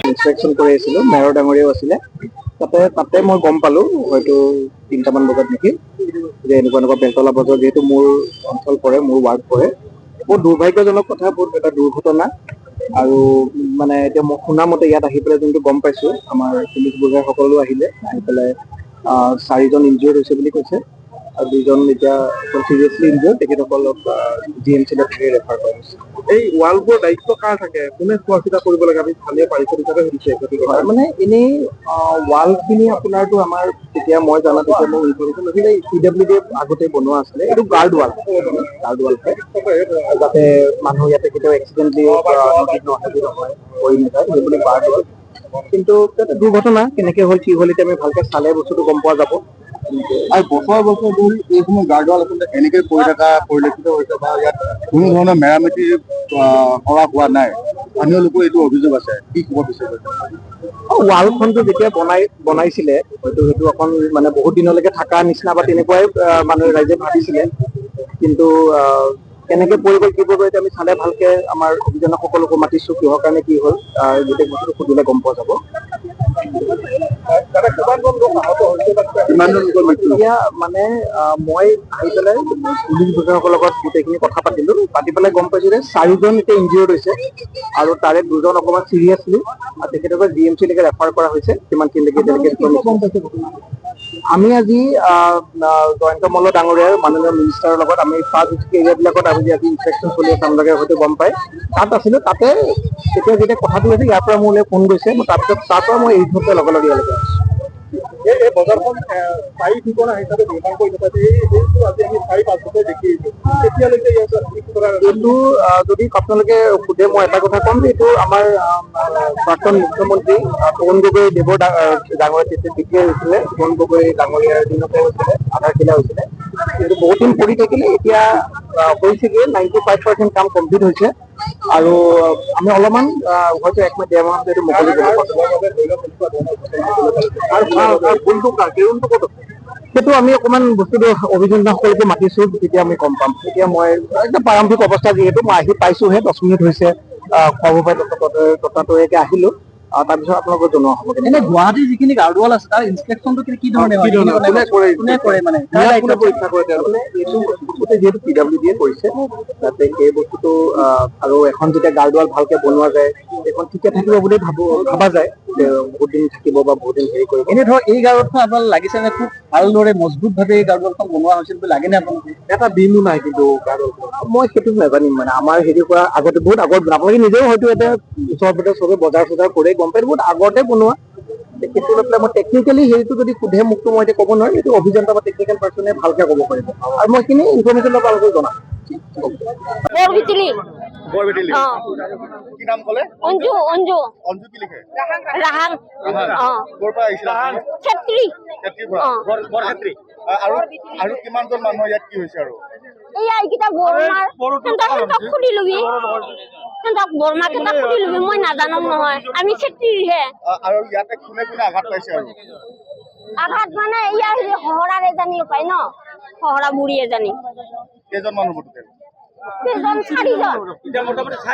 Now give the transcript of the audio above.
Inspection কৰি আছিলোঁ, mayor ডাঙৰীয়াও আছিলে। তাতে মই গম পালোঁ হয়তো 3টামান বজাত নেকি, যে এনেকুৱা বেলতলা বজাৰ যিহেতু মোৰ অঞ্চল পৰে, মোৰ ৱাৰ্ড পৰে। বহুত দুৰ্ভাগ্যজনক কথা, বহুত এটা দুৰ্ঘটনা। আৰু মানে এতিয়া মই শুনা মতে ইয়াত আহি পেলাই যোনটো গম পাইছোঁ, আমাৰ পুলিচ বজাৰসকলো আহিলে, আহি পেলাই 4জন ইনজিয়ৰ্ড হৈছে বুলি কৈছে। আৰু 2জন এতিয়া চিৰিয়াছলি ইনজিয়ৰ্ড, তেখেতসকলক GMC ৰেফাৰ কৰা হৈছে। এই ৱালবোৰৰ দায়িত্ব কাৰ থাকে, কোনে চোৱা চিতা কৰিব লাগে? আমি স্থানীয় পাৰিষদ হিচাপে সুধিছে। মানে এনেই ৱালখিনি আপোনাৰতো আমাৰ তেতিয়া মই জনা তেতিয়া মোৰ ইনফৰমেশ্যন আছিলে, PWD আগতে বনোৱা আছিলে। এইটো গাৰ্ড ৱাল হয়, যাতে মানুহ ইয়াতে কেতিয়াও এক্সিডেণ্টলি নহয় কৰি নাযায়, সেইবুলি গাৰ্ড ৱাল। কিন্তু এটা দুৰ্ঘটনা কেনেকে হ'ল কি হ'ল এতিয়া আমি ভালকে চালে বস্তুটো গম পোৱা যাব। আৰু বছৰ ধৰি এইসমূহ গাৰ্ডৱাল আচলতে এনেকৈ পৰি থকা পৰিলক্ষিত হৈছে বা ইয়াত কোনো ধৰণৰ মেৰামতি কৰা হোৱা নাই। স্থানীয় লোকৰ এইটো অভিযোগ আছে, কি ক'ব বিচাৰিছে? ৱালখনটো যেতিয়া বনাইছিলে হয়তো সেইটো অকণ মানে বহুত দিনলৈকে থকা নিচিনা বা তেনেকুৱাই মানুহে ৰাইজে ভাবিছিলে। কিন্তু কেনেকে পৰি গ'ল কি কৰিব এতিয়া আমি চালে ভালকে আমাৰ অভিযানক সকলোকো মাতিছোঁ, কিহৰ কাৰণে কি হ'ল গোটেই বস্তুটো সুধিলে গম পোৱা যাব। এতিয়া মানে মই আহি পেলাই পুলিচ বিষয়াসকলৰ লগত গোটেইখিনি কথা পাতিলো, পাতি পেলাই গম পাইছো যে 4জন এতিয়া ইনজিয়ৰ্ড হৈছে আৰু তাৰে 2জন অকণমান চিৰিয়াছলি, আৰু তেখেতক GMC লৈকে ৰেফাৰ কৰা হৈছে। কিমানখিনিলৈকে আমি আজি জয়ন্ত মল্ল ডাঙৰীয়াৰ মাননীয় মিনিষ্টাৰৰ লগত আমি ফাৰ্ষ্ট এৰিয়াবিলাকত আমি আজি ইনস্পেকশ্যন চলি আছে, আপোনালোকে হয়তো গম পায়। তাত আছিলোঁ, তাতে যেতিয়া কথাটো হৈছে ইয়াৰ পৰা মোলৈ ফোন গৈছে, মই তাৰপিছত তাৰ পৰা মই এই মুহূৰ্তে লগে ইয়ালৈকে আহিছোঁ। এই বজাৰখন স্থায়ী ঠিকনা হিচাপে নিৰ্মাণ কৰি থকাটো এইটো আজি আমি 4-5 বছৰ দেখি আহিছোঁ। তেতিয়ালৈকে এইটো যদি আপোনালোকে সোধে মই এটা কথা ক'ম যে এইটো আমাৰ প্ৰাক্তন মুখ্যমন্ত্ৰী তৰুণ গগৈ দেৱৰ ডাঙৰীয়া তেতিয়া হৈছিলে, তৰুণ গগৈ ডাঙৰীয়াৰ দিনতে হৈছিলে, আধাৰশিলা হৈছিলে। কিন্তু বহুত দিন পৰি থাকিলে, এতিয়া হৈছেগে 95% কাম কমপ্লিট হৈছে। আৰু আমি অলপমান হয়তো 1-1.5 মাহ এইটো মুকলি কৰিব সেইটো আমি অকণমান বস্তুটো অভিযোগনাসকলকে মাতিছো, তেতিয়া আমি গম পাম। এতিয়া মই একদম প্ৰাৰম্ভিক অৱস্থা যিহেতু মই আহি পাইছোহে, 10 মিনিট হৈছে তত্ত্বাৱধায়কে আহিলো। তাৰপিছত আপোনালোকক জনোৱা হ'ব। এনে গুৱাহাটীৰ যিখিনি গাৰ্ডৱাল আছে তাৰ ইনস্পেকশ্যনটো কি ধৰণে হয়? কোনে কৰে মানে পৰীক্ষা কৰে তেওঁলোকে? এইটো বস্তুতে যিহেতু PWD কৰিছে, তাতে সেই বস্তুটো আৰু এখন যেতিয়া গাৰ্ডৱাল ভালকে বনোৱা যায়, এখন ঠিকে থাকিব বুলি ভাবা যায়, যে বহুত দিন থাকিব বা বহুত দিন হেৰি কৰিব। এনে ধৰক এই গাৰ্ডখন আপোনাক লাগিছে নে খুব ভালদৰে মজবুতভাৱে এই গাৰ্ডৱালখন বনোৱা হৈছিল বুলি লাগেনে আপোনাক? এটা বিমো নাই কিন্তু মই সেইটো নাজানিম। মানে আমাৰ হেৰি পৰা আগতে বহুত আগত আপোনালোকে নিজেও হয়তো এটা ওচৰ চবে বজাৰ কৰে, গম পাই বহুত আগতে বনোৱা। সেইটো লৈ পেলাই মই টেকনিকেলি হেৰিটো যদি সোধে মোকতো মই এতিয়া ক'ব নোৱাৰিম, এইটো অভিযন্তা বা টেকনিকেল পাৰ্চনে ভালকে ক'ব পাৰিব। আৰু মই এইখিনি ইনফৰমেশ্যন আপোনালোকক জনাম। কি নাম ক'লে? অঞ্জু কি লিখে? ৰাহাং। ক'ৰ পৰা আহিছিল? আৰু কিমানজন মানুহ ইয়াত কি হৈছে? আৰু এইকেইটা বৰমাকেইটা মই নাজানো নহয়, আমি ক্ষেত্ৰীৰহে। আৰু ইয়াতে কোনে আঘাত পাইছে? আৰু আঘাত মানে শহৰাৰ এজনী পায় ন, শহৰা বুঢ়ী এজনী। কেইজন মানুহ? 4জন।